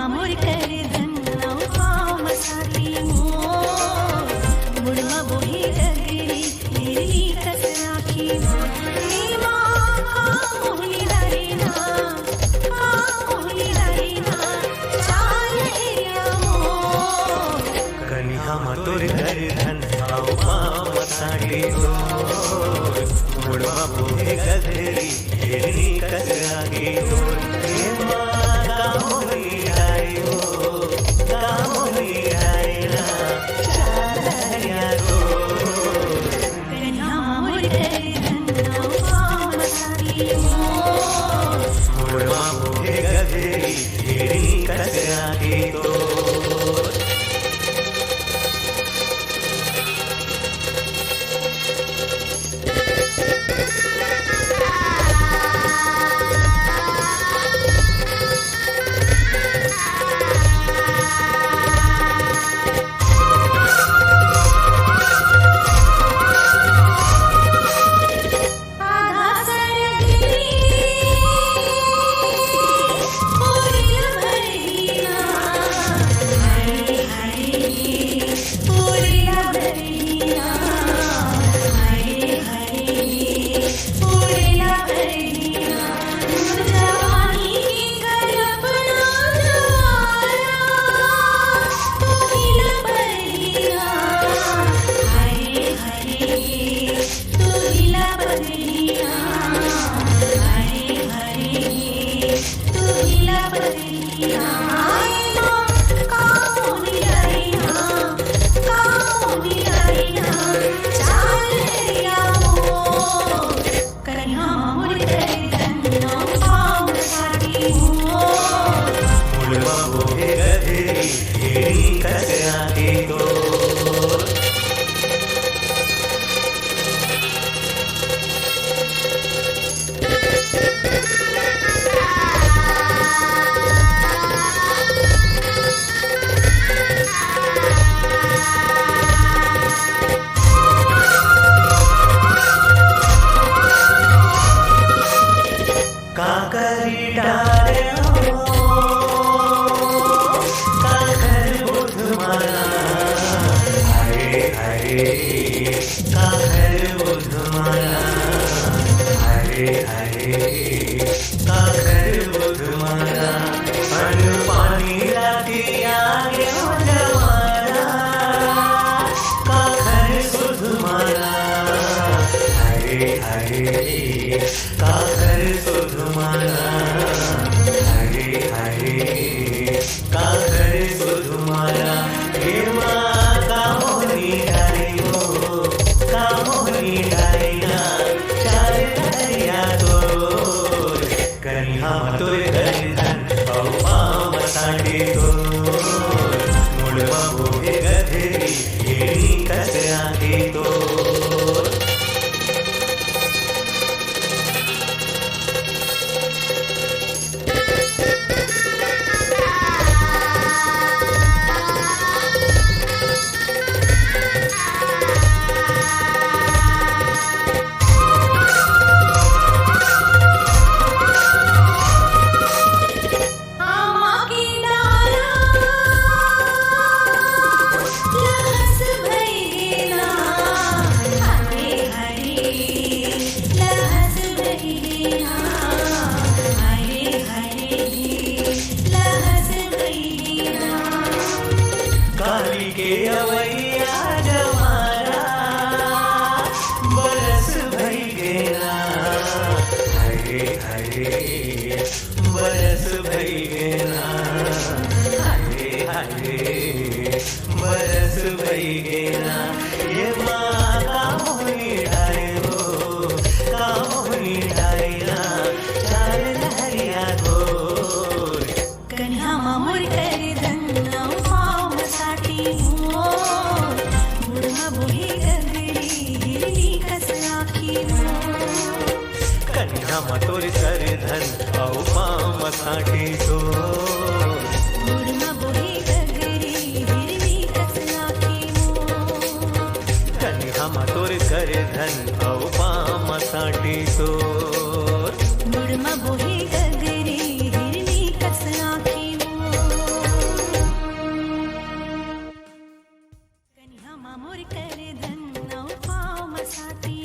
मोर कर धन्ना पाव मसाटी मोर मुड़मा बोही गगरी हिरनी कस राखी नीमा मोही डरेना चाल हेरिया मोर कन्या मतुर कर धन्ना पाव मसाटी मोर मुड़मा बोही गगरी हिरनी कस राखी मतुर कर धन औ पाव मसाटी तो मुड़मा बोही गगरी हिरनी कस राखी मोर कन्या मतुर कर धन औ पाव मसाटी तो मुड़मा बोही गगरी हिरनी कस राखी मोर मामा मोर कर धन नौ पाव मसाटी